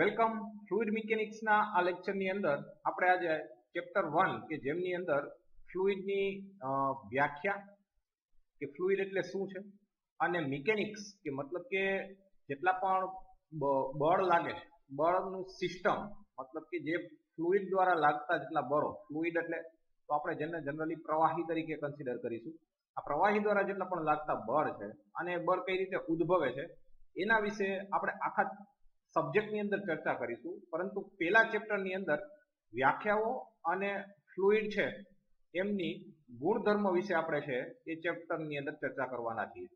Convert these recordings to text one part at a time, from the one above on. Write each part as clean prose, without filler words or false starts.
Welcome fluid મિકેનિક્સના આ લેક્ચરની અંદર આપણે આજે ચેપ્ટર 1 કે જેમની અંદર ફ્લુઇડની વ્યાખ્યા કે ફ્લુઇડ એટલે શું છે અને મિકેનિક્સ કે મતલબ કે જેટલા પણ બળ લાગે છે બળનું સિસ્ટમ મતલબ કે જે ફ્લુઇડ દ્વારા લાગતા જેટલા બળો ફ્લુઇડ એટલે તો આપણે જેને જનરલી પ્રવાહી તરીકે કન્સિડર કરીશું આ પ્રવાહી દ્વારા જેટલા પણ લાગતા બળ છે અને બળ કઈ રીતે ઉદ્ભવે છે એના વિશે આપણે આખા સબ્જેક્ટની અંદર ચર્ચા કરીશું પરંતુ પહેલા ચેપ્ટરની અંદર વ્યાખ્યાઓ અને ફ્લુઇડ છે એમની ગુણધર્મ વિશે આપણે છે એ ચેપ્ટરની અંદર ચર્ચા કરવાના છીએ.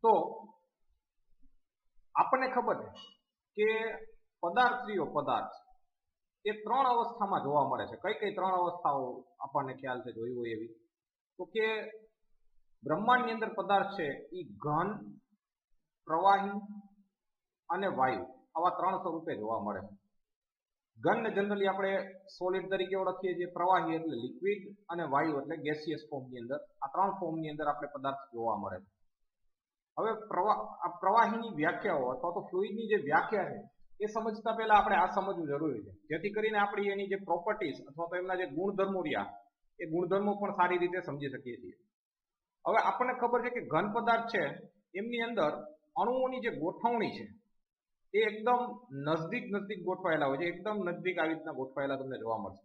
તો આપણને ખબર છે કે પદાર્થ એ ત્રણ અવસ્થામાં જોવા મળે છે. કઈ કઈ ત્રણ અવસ્થાઓ આપણને ખ્યાલ છે જોઈ હોય એવી? તો કે બ્રહ્માંડની અંદર પદાર્થ છે એ ઘન, પ્રવાહી અને વાયુ આવા ત્રણ સ્વરૂપે જોવા મળે છે. ઘનને જનરલી આપણે સોલિડ તરીકે ઓળખીએ છીએ, પ્રવાહી એટલે લિક્વિડ અને વાયુ એટલે ગેસિયસ ફોર્મની અંદર. આ ત્રણ ફોર્મની અંદર આપણે પદાર્થ જોવા મળે છે. હવે પ્રવાહીની વ્યાખ્યાઓ અથવા તો ફ્લુઇડની જે વ્યાખ્યા છે એ સમજતા પહેલા આપણે આ સમજવું જરૂરી છે, જેથી કરીને આપણી એની જે પ્રોપર્ટીઝ અથવા તો એમના જે ગુણધર્મો રહ્યા એ ગુણધર્મો પણ સારી રીતે સમજી શકીએ છીએ. હવે આપણને ખબર છે કે ઘન પદાર્થ છે એમની અંદર અણુઓની જે ગોઠવણી છે એ એકદમ નજદીક ગોઠવાયેલા હોય છે. એકદમ નજદીક આવી રીતના ગોઠવાયેલા તમને જોવા મળશે.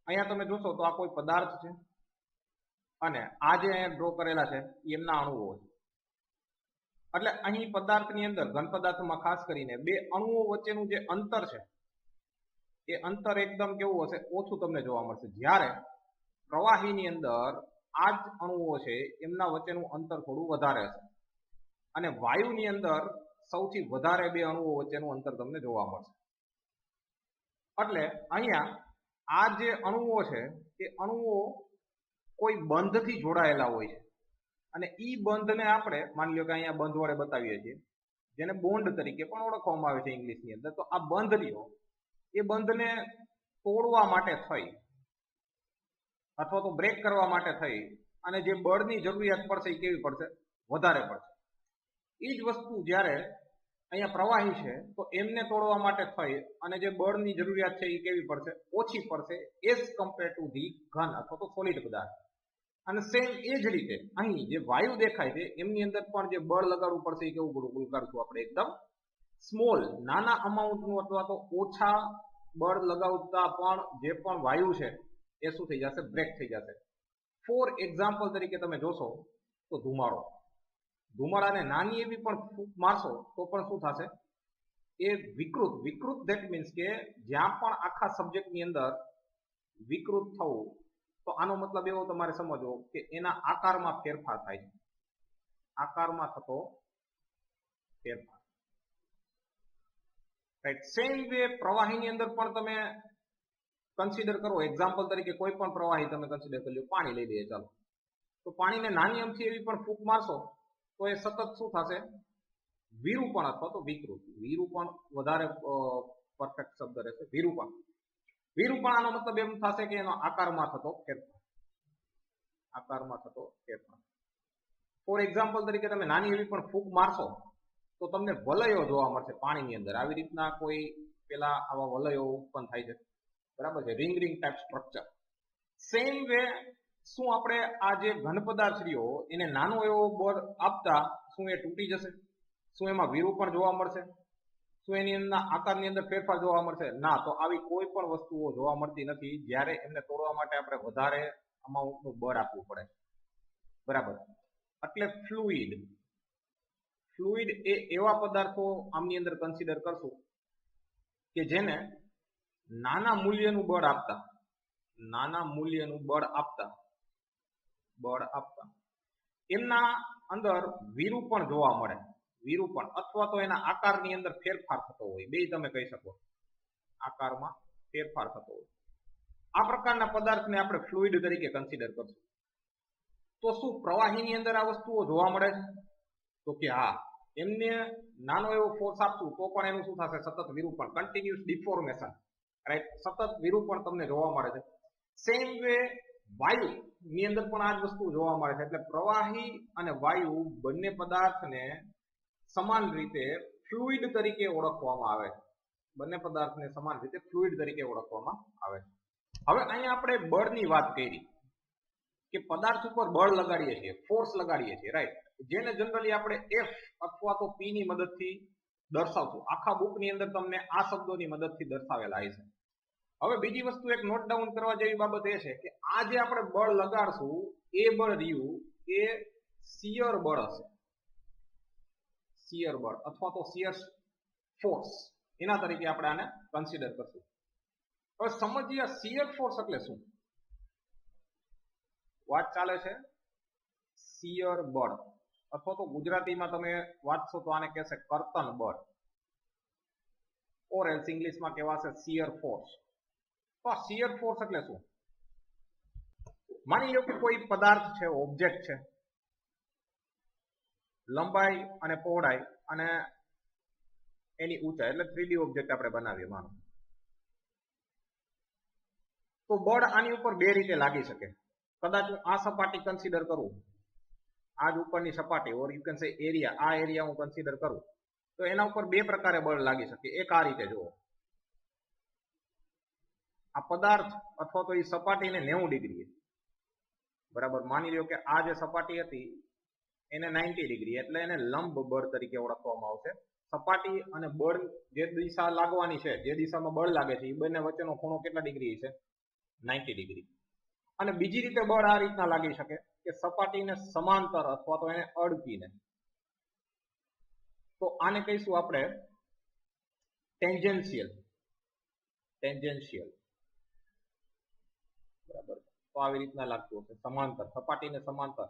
અહીંયા તમે જોશો તો આ કોઈ પદાર્થ છે અને આ જે અહીંયા ડ્રો કરેલા છે એમના અણુઓ છે. એટલે અહીં પદાર્થની અંદર ઘન પદાર્થમાં ખાસ કરીને બે અણુઓ વચ્ચેનું જે અંતર છે એ અંતર એકદમ કેવું હશે? ઓછું તમને જોવા મળશે. જ્યારે પ્રવાહીની અંદર આ જ અણુઓ છે એમના વચ્ચેનું અંતર થોડું વધારે હશે અને વાયુની અંદર સૌથી વધારે બે અણુઓ વચ્ચેનું અંતર તમને જોવા મળશે. એટલે અહીંયા આ જે અણુઓ છે એ અણુઓ કોઈ બંધથી જોડાયેલા હોય છે અને ઈ બંધને આપણે માની લો કે અહીંયા બંધ વડે બતાવીએ છીએ, જેને બોન્ડ તરીકે પણ ઓળખવામાં આવે છે ઇંગ્લિશની અંદર. તો આ બંધ રહ્યો એ બંધને તોડવા માટે થઈ અથવા તો બ્રેક કરવા માટે થઈ અને જે બળની જરૂરિયાત પડશે એ કેવી પડશે? વધારે પડશે. એ જ વસ્તુ જ્યારે અહીંયા પ્રવાહી છે તો એમને તોડવા માટે થઈ અને જે બળની જરૂરિયાત છે એ કેવી પડશે? ઓછી પડશે એઝ કમ્પેર ટુ ધી ઘન અથવા તો સોલિડ પદાર્થ. અને સેમ એ જ રીતે અહીં જે વાયુ દેખાય છે એમની અંદર પણ જે બળ લગાડવું પડશે એ કેવું લગાડશું આપણે? એકદમ સ્મોલ, નાના અમાઉન્ટનું અથવા તો ઓછા બળ લગાવતા પણ જે પણ વાયુ છે એ શું થઈ જશે? બ્રેક થઈ જશે. ફોર એક્ઝામ્પલ તરીકે તમે જોશો તો ધુમાડાને નાની એવી પણ ફૂંક મારશો તો પણ શું થશે? એ વિકૃત ધેટ મીન્સ કે જ્યાં પણ આખા સબ્જેક્ટની અંદર વિકૃત થવું, તો આનો મતલબ એવો તમારે સમજવો કે એના આકારમાં ફેરફાર થાય છે. આકારમાં થતો ફેરફાર. રાઈટ. સેમ વે પ્રવાહીની અંદર પણ તમે કન્સિડર કરો. એક્ઝામ્પલ તરીકે કોઈ પણ પ્રવાહી તમે કન્સિડર કરી લો. પાણી લઈ લઈએ ચાલો. તો પાણીને નાની અમથી એવી પણ ફૂંક મારશો તો એ સતત શું થશે? વિરૂપણ અથવા તો વિકૃત. વિરૂપણ વધારે પરફેક્ટ શબ્દ રહેશે. વિરૂપણ આનો મતલબ એમ થશે કે એનો આકારમાં થતો ફેરફાર. ફોર એક્ઝામ્પલ તરીકે તમે નાની એવી પણ ફૂંક મારશો તો તમને વલયો જોવા મળશે પાણીની અંદર. આવી રીતના કોઈ પેલા આવા વલયો ઉત્પન્ન થાય છે, બરાબર છે? Ring type structure. Same way શું આપણે આ જે ઘન પદાર્થ રહ્યો એને નાનો એવો બળ આપતા શું એ તૂટી જશે? શું એમાં વિરૂપણ જોવા મળશે? શું એની અંદર આકારની અંદર ફેરફાર જોવા મળશે? ના. તો આવી કોઈ પણ વસ્તુઓ જોવા મળતી નથી જ્યારે એમને તોડવા માટે આપણે વધારે અમાઉન્ટનું બળ આપવું પડે, બરાબર? એટલે ફ્લુઇડ એ એવા પદાર્થો આમની અંદર કન્સિડર કરશું કે જેને નાના મૂલ્યનું બળ આપતા એમના અંદર વિરૂપણ જોવા મળે. વિરૂપણ અથવા તો એના આકારની અંદર ફેરફાર થતો હોય. બે તમે કહી શકો, આકારમાં ફેરફાર થતો હોય. આ પ્રકારના પદાર્થને આપણે ફ્લુઇડ તરીકે કન્સિડર કરશું. તો શું પ્રવાહીની અંદર આ વસ્તુઓ જોવા મળે છે? તો કે હા. એમને નાનો એવો ફોર્સ આપશું તો પણ એનું શું થશે? સતત વિરૂપણ, કન્ટિન્યુઅસ ડિફોર્મેશન. રાઈટ. સતત વિરૂપણ તમને જોવા મળે છે. સેમ વે વાયુ ની અંદર પણ આ જ વસ્તુ જોવા મળે છે. એટલે પ્રવાહી અને વાયુ બંને પદાર્થને સમાન રીતે ફ્લુઇડ તરીકે ઓળખવામાં આવે છે. બંને પદાર્થને સમાન રીતે ફ્લુઇડ તરીકે ઓળખવામાં આવે છે. હવે અહીંયા આપણે બળની વાત કરી કે પદાર્થ ઉપર બળ લગાડીએ છીએ, ફોર્સ લગાડીએ છીએ, રાઈટ, જેને જનરલી આપણે F અથવા તો P ની મદદથી દર્શાવશું. આખા બુકની અંદર તમને આ શબ્દોની મદદથી દર્શાવેલા છે. હવે બીજી વસ્તુ એક નોટ ડાઉન કરવા જેવી બાબત એ છે કે આ જે આપણે બળ લગાડશું એ બળ રહ્યું એ શિયર બળ હશે, શિયર બળ અથવા તો શિયર ફોર્સ, એના તરીકે આપણે આને કન્સિડર કરશું. હવે સમજીએ શિયર ફોર્સ એટલે શું. વાત ચાલે છે શિયર બળ, અથવા તો ગુજરાતીમાં તમે વાંચશો તો આને કહેશે કર્તન બળ, ઓર એલ્સ ઇંગ્લિશમાં કહેવાશે શિયર ફોર્સ. તો આ શિયર ફોર્સ એટલે શું? માની લો કે કોઈ પદાર્થ છે, ઓબ્જેક્ટ છે, લંબાઈ અને પહોળાઈ અને એની ઊંચાઈ, એટલે 3D ઓબ્જેક્ટ આપણે બનાવીએ માનો. તો બળ આની ઉપર બે રીતે લાગી શકે. કદાચ હું આ સપાટી કન્સિડર કરું, આ જ ઉપરની સપાટી, or you can say area, આ એરિયા હું કન્સિડર કરું, તો એના ઉપર બે પ્રકારે બળ લાગી શકે. એક આ રીતે જુઓ, આ પદાર્થ અથવા તો એ સપાટીને 90 ડિગ્રી, બરાબર, માની લ્યો કે આ જે સપાટી હતી એને 90 ડિગ્રી, એટલે એને લંબ બળ તરીકે ઓળખવામાં આવશે. સપાટી અને બળ જે દિશા લાગવાની છે, જે દિશામાં બળ લાગે છે, એ બંને વચ્ચેનો ખૂણો કેટલા ડિગ્રી છે? 90 ડિગ્રી. અને બીજી રીતે બળ આ રીતના લાગી શકે કે સપાટીને સમાંતર અથવા તો એને અડકીને. તો આને કહીશું આપણે ટેન્જેન્શિયલ, ટેન્જેન્શિયલ, બરાબર. તો આવી રીતના લાગતું હશે, સમાંતર, સપાટીને સમાંતર,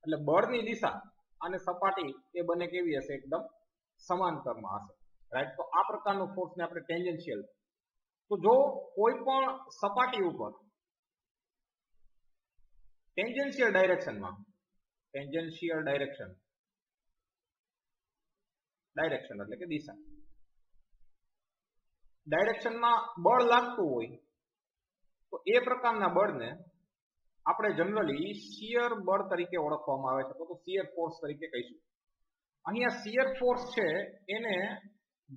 એટલે બળની દિશા અને સપાટી એ બંને કેવી હશે? એકદમ સમાંતરમાં હશે, રાઈટ. તો આ પ્રકારનો ફોર્સને આપણે ટેન્જેન્શિયલ. તો જો કોઈ પણ સપાટી ઉપર ટેન્જેન્શિયલ ડાયરેક્શનમાં, ટેન્જેન્શિયલ ડાયરેક્શન, ડાયરેક્શન એટલે કે દિશા, ડાયરેક્શનમાં બળ લાગતું હોય તો એ પ્રકારના બળને આપણે જનરલી શિયર બળ તરીકે ઓળખવામાં આવે છે, તો શિયર ફોર્સ તરીકે કહીશું. અહીંયા શિયર ફોર્સ છે એને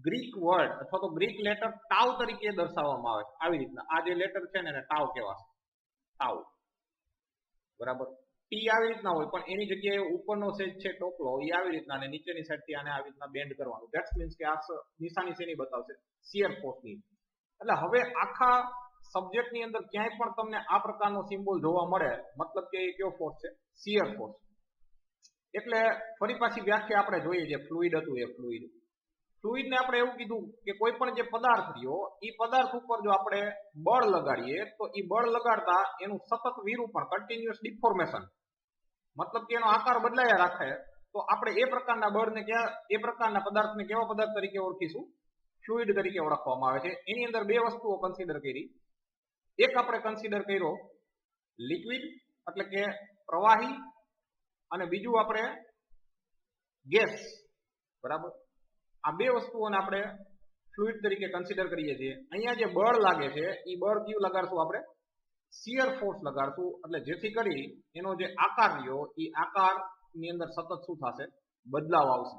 ગ્રીક વર્ડ અથવા તો ગ્રીક લેટર ટાઉ તરીકે દર્શાવવામાં આવે છે. આવી રીતના આ જે લેટર છે ને એને ટાઉ કહેવાશે, ટાઉ, બરાબર. ટી આવી રીતના હોય પણ એની જગ્યાએ ઉપરનો સેજ છે ટોપલો, એ આવી રીતના, અને નીચેની સાઈડથી આને આવી રીતના બેન્ડ કરવાનું. ધેટ્સ મીન્સ કે આ નિશાની શેની બતાવશે? શિયર ફોર્સની. એટલે હવે આખા સબ્જેક્ટની અંદર ક્યાંય પણ તમને આ પ્રકારનો સિમ્બોલ જોવા મળે, મતલબ કે એ કયો ફોર્સ છે? Shear force. એટલે ફરી પાછી વ્યાખ્યા આપણે જોઈએ, જે ફ્લુઇડ હતું એ ફ્લુઇડ, ફ્લુઇડને આપણે એવું કીધું કે કોઈ પણ જે પદાર્થ રહ્યો એ પદાર્થ ઉપર જો આપણે બળ લગાડીએ તો એ બળ લગાડતા એનું સતત વિરૂપણ, કન્ટિન્યુઅસ ડિફોર્મેશન, મતલબ કે એનો આકાર બદલાયા રાખે, તો આપણે એ પ્રકારના બળને એ પ્રકારના પદાર્થને કેવા પદાર્થ તરીકે ઓળખીશું? ફ્લુઇડ તરીકે ઓળખવામાં આવે છે. એની અંદર બે વસ્તુઓ કન્સિડર કરી. એક આપણે કન્સિડર કર્યો લિક્વિડ એટલે કે પ્રવાહી, અને બીજું આપણે ગેસ, બરાબર. આ બે વસ્તુઓને આપણે ફ્લુઇડ તરીકે કન્સિડર કરીએ છીએ. અહીંયા જે બળ લાગે છે એ બળ કયું લગાડશું? આપણે શિયર ફોર્સ લગાડશું, એટલે જેથી કરી એનો જે આકાર રહ્યો એ આકારની અંદર સતત શું થશે? બદલાવ આવશે,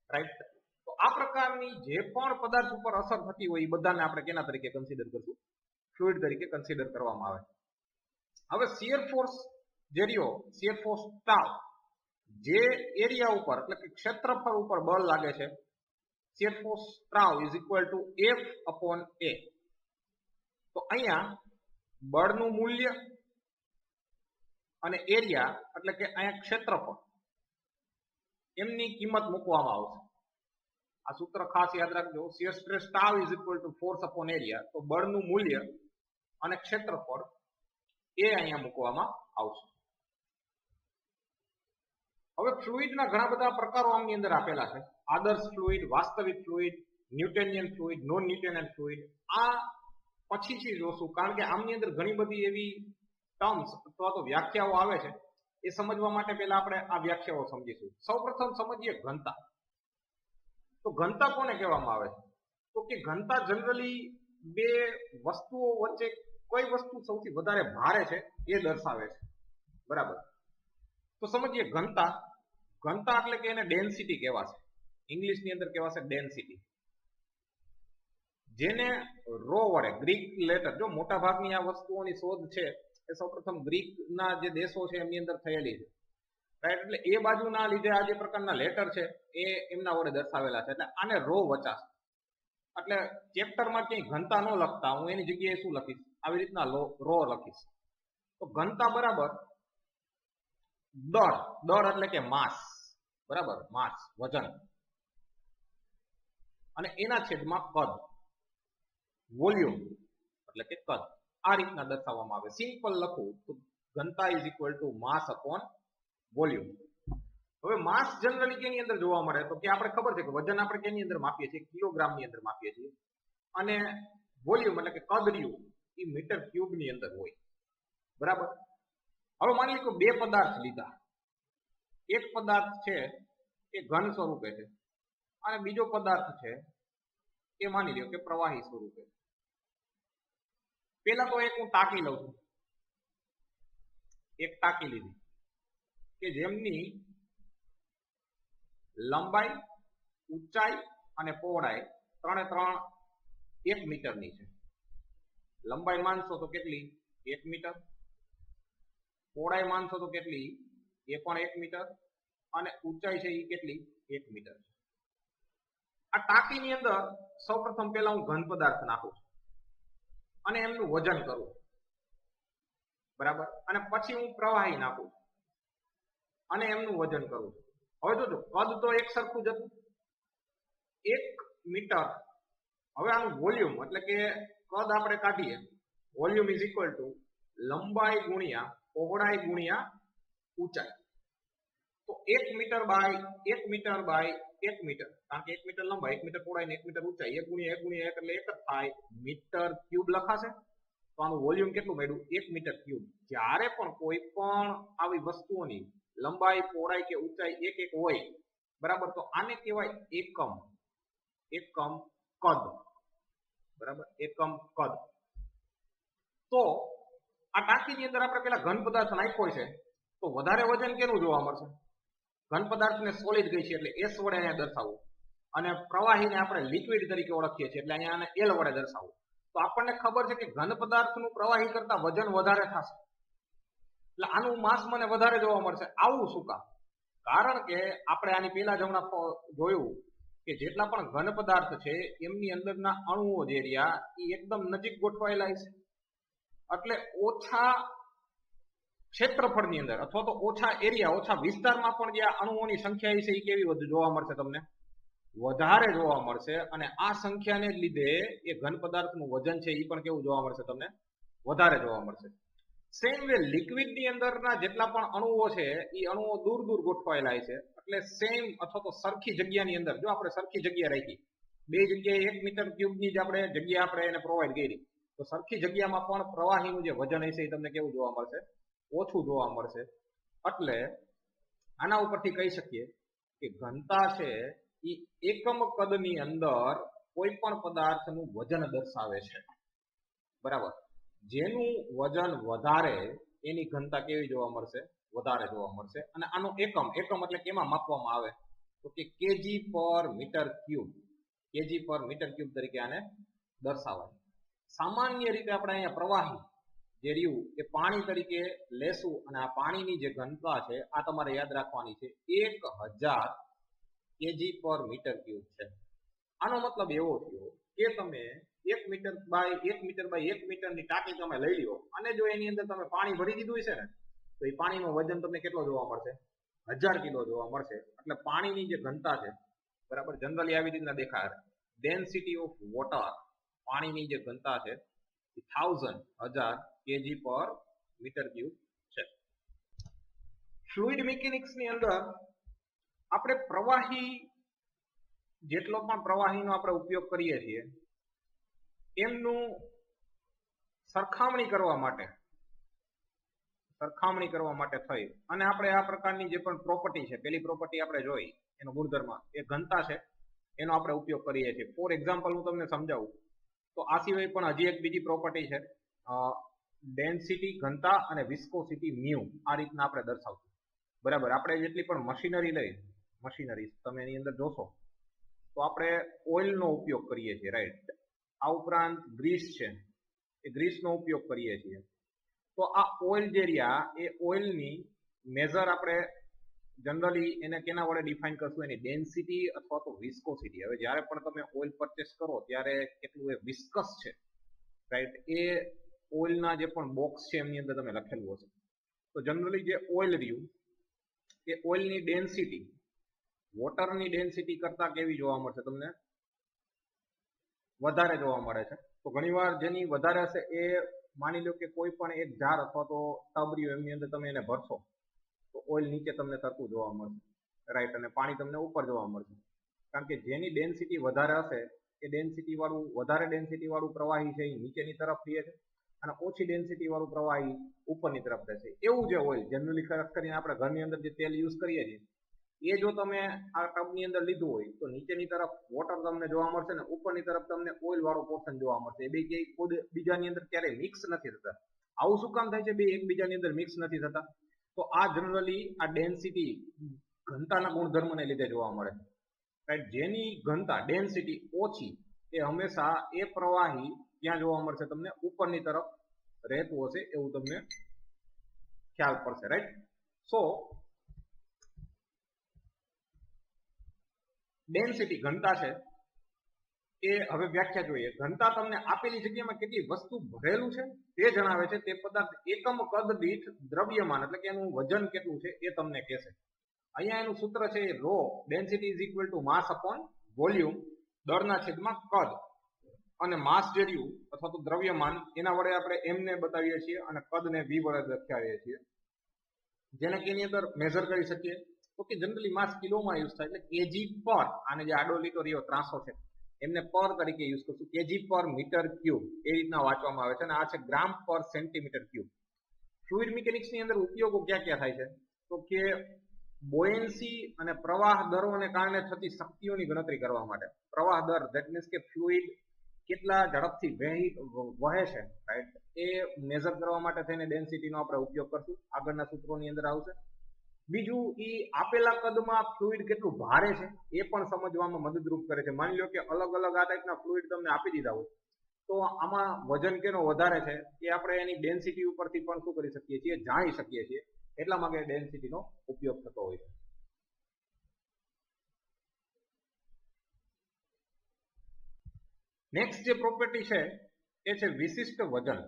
રાઈટ. તો આ પ્રકારની જે પણ પદાર્થ ઉપર અસર થતી હોય એ બધાને આપણે કેના તરીકે કન્સિડર કરશું? ફ્લુઇડ તરીકે કન્સિડર કરવામાં આવે. હવે શિયર ફોર્સ જે રહ્યો, શિયર ફોર્સ ટાઉ, જે એરિયા ઉપર એટલે કે ક્ષેત્રફળ ઉપર બળ લાગે છે, shear force tau is equal two F upon A. તો અહીંયા બળનું મૂલ્ય અને એરિયા એટલે કે અહીંયા ક્ષેત્રફળ, એમની કિંમત મૂકવામાં આવશે. આ સૂત્ર ખાસ યાદ રાખજો, shear stress tau is equal two force upon area. તો બળનું મૂલ્ય અને ક્ષેત્રફળ એ અહીંયા મૂકવામાં આવશે. હવે ફ્લુઇડના ઘણા બધા પ્રકારો આમની અંદર આપેલા છે. આદર્શ ફ્લુઇડ, વાસ્તવિક ફ્લુઇડ, ન્યૂટોનિયન ફ્લુઇડ, નોન ન્યૂટોનિયન ફ્લુઇડ. આ પછીથી જોશું, કારણ કે આમની અંદર ઘણી બધી એવી ટર્મ્સ અથવા તો વ્યાખ્યાઓ આવે છે. એ સમજવા માટે પહેલા આપણે આ વ્યાખ્યાઓ સમજીશું. સૌપ્રથમ સમજીએ ઘનતા. તો ઘનતા કોને કહેવામાં આવે છે? તો કે ઘનતા જનરલી બે વસ્તુઓ વચ્ચે કઈ વસ્તુ સૌથી વધારે ભારે છે એ દર્શાવે છે, બરાબર. તો સમજીએ ઘનતા. ઘનતા એટલે કે એને ડેન્સિટી કહેવાશે. ઇંગ્લિશની અંદર કહેવાશે ડેન્સિટી, જેને રો વડે ગ્રીક લેટર, જો મોટા ભાગની આ વસ્તુઓની શોધ છે એ સૌપ્રથમ ગ્રીકના જે દેશો છે એમની અંદર થયેલી છે, રાઈટ. એટલે એ બાજુના લીધે આ જે પ્રકારના લેટર છે એ એમના વડે દર્શાવેલા છે. એટલે આને રો વચાશ. એટલે ચેપ્ટરમાં ક્યાંય ઘનતા ન લખતા હું એની જગ્યાએ શું લખીશ, આવી રીતના રો લખીશ. તો ઘનતા બરાબર દળ એટલે કે માસ, બરાબર, માસ વજન, અને એના છેદમાં કદ વોલ્યુમ એટલે કે કદ. આ રીતના દર્શાવવામાં આવે. સિમ્પલ લખું તો ઘનતા is equal to mass upon volume. હવે માસ જનરલી કેની અંદર જોવા મળે તો કે આપણે ખબર છે કે વજન આપણે કેની અંદર માપીએ છીએ, કિલોગ્રામ ની અંદર માપીએ છીએ, અને વોલ્યુમ એટલે કે કદરિયું એ મીટર ક્યુબ ની અંદર હોય, બરાબર. હવે માની લો કે બે પદાર્થ લીધા, એક પદાર્થ છે એ ઘન સ્વરૂપે છે અને બીજો પદાર્થ છે એ માની લ્યો કે પ્રવાહી સ્વરૂપે. પેલા તો એક હું ટાંકી લઉં છું, એક ટાંકી લીધી કે જેમની લંબાઈ, ઊંચાઈ અને પહોળાઈ ત્રણે ત્રણ 1 મીટરની છે. લંબાઈ માનશો તો કેટલી? 1 મીટર. પહોળાઈ માનશો તો કેટલી? એ પણ 1 મીટર. અને ઊંચાઈ છે એ કેટલી? 1 મીટર. આ ટાંકીની અંદર સૌપ્રથમ પહેલા હું ઘન પદાર્થ નાખું છું અને એમનું વજન કરું, બરાબર. અને પછી હું પ્રવાહી નાખું છું અને એમનું વજન કરું છું. હવે જોજો કદ તો એક સરખું જ હતું, 1 મીટર. હવે આનું વોલ્યુમ એટલે કે કદ આપણે કાઢીએ, વોલ્યુમ ઇઝ ઇક્વલ ટુ લંબાઈ ગુણ્યા પહોળાઈ ગુણ્યા ઊંચાઈ. તો 1 metre by 1 metre by 1 metre, કારણ કે 1 મીટર લંબાઈ, 1 મીટર પહોળાઈ ને 1 મીટર ઊંચાઈ, 1 ગુણ્યા 1 ગુણ્યા 1 એટલે 1 જ થાય, મીટર ક્યુબ લખાશે. તો આનું વોલ્યુમ કેટલું મળ્યું? 1 મીટર ક્યુબ. જ્યારે પણ કોઈ પણ આવી વસ્તુઓની લંબાઈ, પહોળાઈ કે ઊંચાઈ એક હોય, બરાબર, તો આને કહેવાય એકમ કદ, બરાબર, એકમ કદ. તો આ ટાંકીની અંદર આપણે પેલા ઘન પદાર્થ નાખ્યો છે તો વધારે વજન કેનું જોવા મળશે? ઘન પદાર્થને સોલિડ કહી છે એટલે એસ વડે અહીંયા દર્શાવવું, અને પ્રવાહીને આપણે લિક્વિડ તરીકે ઓળખીએ છીએ એટલે અહીંયા આને એલ વડે દર્શાવવું. તો આપણને ખબર છે કે ઘન પદાર્થનું પ્રવાહી કરતા વજન વધારે થશે, એટલે આનું માસ મને વધારે જોવા મળશે. આવું શું કામ? કારણ કે આપણે આની પહેલા જ હમણાં જોયું કે જેટલા પણ ઘન પદાર્થ છે એમની અંદરના અણુઓ જે રહ્યા એ એકદમ નજીક ગોઠવાયેલા છે, એટલે ઓછા ક્ષેત્રફળની અંદર અથવા તો ઓછા એરિયા, ઓછા વિસ્તારમાં પણ જે અણુઓની સંખ્યા છે એ કેવી જોવા મળશે? તમને વધારે જોવા મળશે. અને આ સંખ્યાને લીધે એ ઘન પદાર્થનું વજન છે એ પણ કેવું જોવા મળશે? તમને વધારે જોવા મળશે. સેમ વે લિક્વિડ ની અંદરના જેટલા પણ અણુઓ છે એ અણુઓ દૂર દૂર ગોઠવાયેલા છે, એટલે સેમ અથવા તો સરખી જગ્યાની અંદર જો આપણે સરખી જગ્યા રાખી, બે જગ્યાએ 1 મીટર ક્યુબની જ આપણે જગ્યા આપણે એને પ્રોવાઈડ કરી, તો સરખી જગ્યામાં પણ પ્રવાહીનું જે વજન હશે એ તમને કેવું જોવા મળશે? ઓછું જોવા મળશે. એટલે આના ઉપરથી કહી શકીએ કે ઘનતા છે એ એકમ કદની અંદર કોઈ પણ પદાર્થનું વજન દર્શાવે છે, બરાબર. જેનું વજન વધારે એની ઘનતા કેવી જોવા મળશે? વધારે જોવા મળશે. અને આનો એકમ એટલે કેમાં માપવામાં આવે? તો કે કેજી પર મીટર ક્યુબ, કેજી પર મીટર ક્યુબ તરીકે આને દર્શાવાય. સામાન્ય રીતે આપણે અહીંયા પ્રવાહી જે રહ્યું એ પાણી તરીકે લેશું, અને આ પાણીની જે ઘનતા છે આ તમારે યાદ રાખવાની છે, 1000 કેજી પર મીટર ક્યુબ છે. આનો મતલબ એવો થયો કે તમે 1 મીટર બાય 1 મીટરની ટાંકી તમે લઈ લ્યો અને જો એની અંદર તમે પાણી ભરી દીધું છે ને તો એ પાણીનું વજન તમને કેટલો જોવા મળશે? 1000 કિલો જોવા મળશે. એટલે પાણીની જે ઘનતા છે, બરાબર, જનરલી આવી રીતના દેખાય. ડેન્સિટી ઓફ વોટર, પાણીની જે ઘનતા છે 1000 કેજી પર મીટર ક્યુબ છે. ફ્લુઇડ મિકેનિક્સ ની અંદર આપણે પ્રવાહી, જેટલો પણ પ્રવાહીનો આપણે ઉપયોગ કરીએ છીએ એમનું સરખામણી કરવા માટે થઈ અને આપણે આ પ્રકારની જે પણ પ્રોપર્ટી છે, પેલી પ્રોપર્ટી આપણે જોઈ એનો ગુણધર્મ એ ઘનતા છે, એનો આપણે ઉપયોગ કરીએ છીએ. ફોર એક્ઝામ્પલ હું તમને સમજાવું તો આ સિવાય પણ હજી એક બીજી પ્રોપર્ટી છે, ડેન્સિટી ઘનતા અને વિસ્કોસિટી મ્યુ. આ રીતના આપણે દર્શાવશું, બરાબર. આપણે જેટલી પણ મશીનરી લઈ, મશીનરી તમે એની અંદર જોશો તો આપણે ઓઇલનો ઉપયોગ કરીએ છીએ, રાઈટ. આ ઉપરાંત ગ્રીસ છે, એ ગ્રીસનો ઉપયોગ કરીએ છીએ. તો આ ઓઇલ જે રહ્યા એ ઓઇલની મેજર આપણે જનરલી એને કેના વડે ડિફાઇન કરશું, એની ડેન્સિટી અથવા તો વિસ્કોસિટી. હવે જ્યારે પણ તમે ઓઇલ પરચેસ કરો ત્યારે કેટલું એ વિસ્કસ છે, રાઈટ, એ ઓઇલના જે પણ બોક્સ છે એમની અંદર તમે લખેલું હશે. તો જનરલી જે ઓઇલ રહ્યું એ ઓઇલની ડેન્સિટી વોટરની ડેન્સિટી કરતા કેવી જોવા મળશે તમને? વધારે જોવા મળે છે. તો ઘણીવાર જેની વધારે હશે એ માની લો કે કોઈ પણ એક જાર અથવા તો ટબ રહ્યું એમની અંદર તમે એને ભરશો તો ઓઇલ નીચે તમને તરતું જોવા મળશે, રાઈટ, અને પાણી તમને ઉપર જોવા મળશે. કારણ કે જેની ડેન્સિટી વધારે હશે એ વધારે ડેન્સિટી વાળું પ્રવાહી છે એ નીચેની તરફ રહે છે અને ઓછી ડેન્સિટી વાળું પ્રવાહી ઉપરની તરફ રહેશે. એવું જે ઓઇલ જનરલી ખાસ કરીને આપણે ઘરની અંદર જે તેલ યુઝ કરીએ છીએ એ જો તમે આ ટબની અંદર લીધું હોય તો નીચેની તરફ વોટર તમને જોવા મળશે ને ઉપરની તરફ તમને ઓઇલ વાળો પોર્શન જોવા મળશે. એ બે બીજાની અંદર ક્યારેય મિક્સ નથી થતા. આવું શું કામ થાય છે? બે એકબીજાની અંદર મિક્સ નથી થતા. તો આ જનરલી આ ડેન્સિટી ઘનતાના ગુણધર્મને લીધે જોવા મળે છે, રાઈટ. જેની ઘનતા ડેન્સિટી ઓછી એ હંમેશા એ પ્રવાહી ક્યાં જોવા મળશે તમને? ઉપરની તરફ રહેતું હશે એવું તમને ખ્યાલ પડશે, રાઈટ. સો ડેન્સિટી ઘનતા છે એ હવે વ્યાખ્યા જોઈએ. ઘનતા તમને આપેલી જગ્યામાં કેટલી વસ્તુ ભરેલું છે તે જણાવે છે. તે પદાર્થ એકમ કદ દીઠ દ્રવ્યમાન એટલે કે એનું વજન કેટલું છે એ તમને કહેશે. અહીંયા એનું સૂત્ર છે rho density is equal to mass upon volume, દળના છેદમાં કદ. અને માસ જે રહ્યું અથવા તો દ્રવ્યમાન એના વડે આપણે એમને બતાવીએ છીએ અને કદને v વડે દર્શાવીએ છીએ, જેને કે એની અંદર મેઝર કરી શકીએ. તો કે જનરલી માસ કિલોમાં યુઝ થાય એટલે કેજી પર, આને જે આડો લીટો રહ્યો ત્રાસો છે એમને પર તરીકે યુઝ કરશું. કેજી પર મીટર ક્યુબ એ રીતના વાંચવામાં આવે છે અને આ છે ગ્રામ પર સેન્ટીમીટર ક્યુબ. ફ્લુઇડ મિકેનિક્સની અંદર ઉપયોગો ક્યાં ક્યાં થાય છે? તો કે બોયન્સી અને પ્રવાહ દરોને કારણે થતી શક્તિઓની ગણતરી કરવા માટે. પ્રવાહ દર ધેટ મીન્સ કે ફ્લુઇડ કેટલા ઝડપથી વહે છે, રાઈટ, એ મેઝર કરવા માટે થઈને ડેન્સિટીનો આપણે ઉપયોગ કરશું. આગળના સૂત્રોની અંદર આવશે. બીજું એ આપેલા કદમાં ફ્લુઇડ કેટલું ભારે છે એ પણ સમજવામાં મદદરૂપ કરે છે. માની લો કે અલગ અલગ આ ટાઈપના ફ્લુઇડ તમને આપી દીધા હોય તો આમાં વજન કેનો વધારે છે એ આપણે એની ડેન્સિટી ઉપરથી પણ શું કરી શકીએ છીએ? જાણી શકીએ છીએ. એટલા માટે ડેન્સિટીનો ઉપયોગ થતો હોય છે. નેક્સ્ટ જે પ્રોપર્ટી છે એ છે વિશિષ્ટ વજન.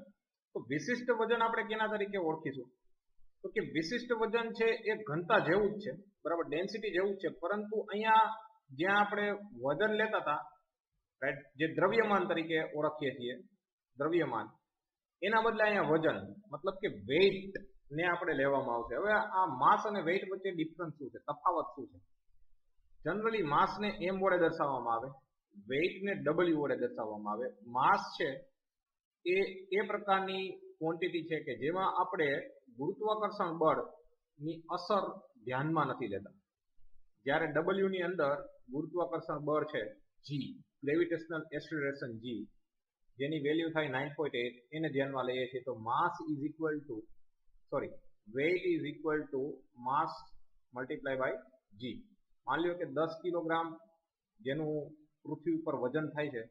તો વિશિષ્ટ વજન આપણે કેના તરીકે ઓળખીશું? તો કે વિશિષ્ટ વજન છે એ ઘનતા જેવું જ છે, બરાબર, ડેન્સિટી જેવું જ છે, પરંતુ અહીંયા જ્યાં આપણે વજન લેતા હતા, રાઈટ, જે દ્રવ્યમાન તરીકે ઓળખીએ છીએ, દ્રવ્યમાન, એના બદલે અહીંયા વજન મતલબ કે વેઇટ ને આપણે લેવામાં આવશે. હવે આ માસ અને વેઇટ વચ્ચે ડિફરન્સ શું છે, તફાવત શું છે? જનરલી માસને એમ વડે દર્શાવવામાં આવે, વેઇટને ડબલ્યુ વડે દર્શાવવામાં આવે. માસ છે એ પ્રકારની ક્વોન્ટિટી છે કે જેમાં આપણે ગુરુત્વાકર્ષણ બળની અસર ધ્યાનમાં નથી લેતા. જ્યારે ડબલ્યુ ની અંદર ગુરુત્વાકર્ષણ બળ છે જી, ગ્રેવિટેશનલ એક્સલરેશન જી, જેની વેલ્યુ થાય 9.8, એને ધ્યાનમાં લઈએ છીએ. તો mass is equal to weight is equal to mass multiply by g. માની લો કે 10 કિલોગ્રામ જેનું પૃથ્વી ઉપર વજન થાય છે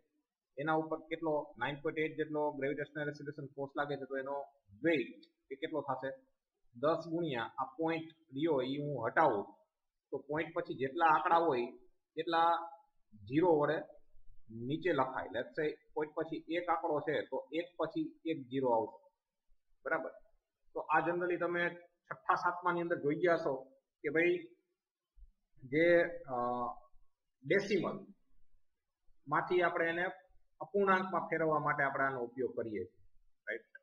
એના ઉપર કેટલો 9.8 જેટલો ગ્રેવિટેશનલ એક્સલરેશન ફોર્સ લાગે છે, તો એનો વેઇટ એ કેટલો થશે? 10 ગુણ્યા આ પોઈન્ટ રિયો એ હું હટાવું તો પોઈન્ટ પછી જેટલા આંકડા હોય એટલા જીરો વડે નીચે લખાય. લેટ્સ સે પોઈન્ટ પછી એક આંકડો છે તો એક પછી એક જીરો આવશે, બરાબર. તો આ જનરલી તમે 6ઠા 7મા ની અંદર જોઈ ગયા છો કે ભાઈ જે ડેસિમલ માંથી આપણે એને અપૂર્ણાંકમાં ફેરવવા માટે આપણે આનો ઉપયોગ કરીએ છીએ, રાઈટ.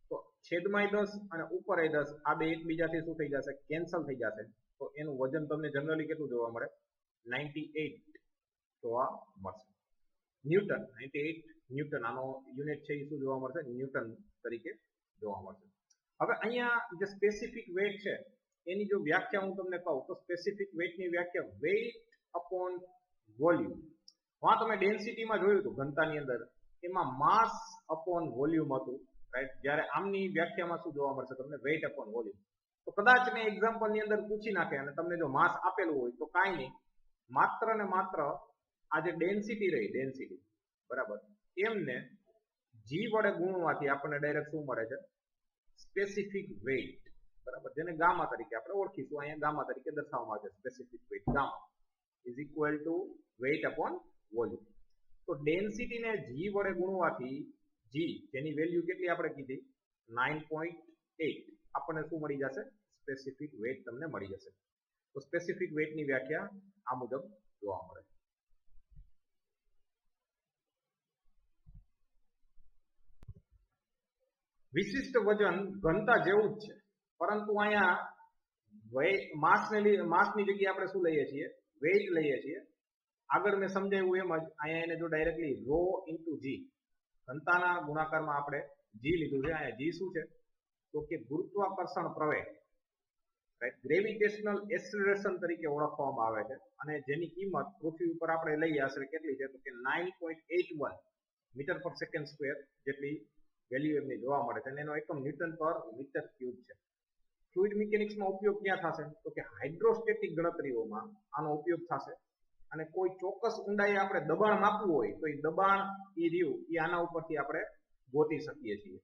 તો છેદમાં 10 અને ઉપર 10 આ બે એકબીજાથી શું થઈ જશે? કેન્સલ થઈ જશે. તો એનું વજન તમને જનરલી કેટલું જોવા મળે? 98 જોવા મળશે. ન્યૂટન, 98 ન્યૂટન આનો યુનિટ છે એ શું જોવા મળશે? ન્યૂટન તરીકે જોવા મળશે. હવે અહીંયા જે સ્પેસિફિક વેઇટ છે એની જો વ્યાખ્યા હું તમને કહું તો સ્પેસિફિક વેઇટની વ્યાખ્યા વેઇટ અપોન વોલ્યુમ. હા, તમે ડેન્સિટીમાં જોયું હતું ઘનતાની અંદર, એમાં માસ અપોન વોલ્યુમ હતું, રાઈટ. જ્યારે આમની વ્યાખ્યામાં શું જોવા મળશે તમને? Weight upon volume. તો કદાચ ને એક્ઝામ્પલની અંદર પૂછી નાખે અને તમને જો માસ આપેલું હોય તો કાંઈ નહીં, માત્ર ને માત્ર આ જે ડેન્સિટી રહી ડેન્સિટી બરાબર એમને જી વડે ગુણવાથી આપણને ડાયરેક્ટ શું મળે છે સ્પેસિફિક વેઇટ બરાબર જેને ગામા તરીકે આપણે ઓળખીશું અહીંયા ગામા તરીકે દર્શાવવામાં આવે છે specific weight gamma is equal to weight upon volume તો ડેન્સિટીને જી વડે ગુણવાથી જી જેની વેલ્યુ કેટલી આપણે કીધી 9.8 આપણને શું મળી જશે સ્પેસિફિક વેઇટ તમને મળી જશે તો સ્પેસિફિક વેઇટની વ્યાખ્યા આ મુજબ જોવા મળે વિશિષ્ટ વજન ઘનતા જેવું જ છે પરંતુ અહીંયા માસની જગ્યાએ આપણે શું લઈએ છીએ વેઇટ લઈએ છીએ આગળ મેં સમજાવ્યું એમ જ અહીંયા એને જો ડાયરેક્ટલી રો ઇન્ટુ જી ઘનતાના ગુણાકારમાં આપણે જી લીધું છે અહીંયા જી શું છે તો કે ગુરુત્વાકર્ષણ પ્રવેગ ગ્રેવિટેશનલ એક્સલરેશન તરીકે ઓળખવામાં આવે છે અને જેની કિંમત પૃથ્વી ઉપર આપણે લઈએ આશરે કેટલી છે તો કે 9.81 મીટર પર સેકન્ડ સ્ક્વેર જેટલી વેલ્યુ એમની જોવા મળે છે અને એનો એકમ ન્યૂટન પર મીટર ક્યુબ છે ફ્લુઇડ મિકેનિક્સમાં ઉપયોગ ક્યાં થશે તો કે હાઇડ્રોસ્ટેટિક ગણતરીઓમાં આનો ઉપયોગ થશે અને કોઈ ચોક્કસ ઊંડાઈએ આપણે દબાણ માપવું હોય તો એ દબાણ એ રહ્યું એ આના ઉપરથી આપણે ગોતી શકીએ છીએ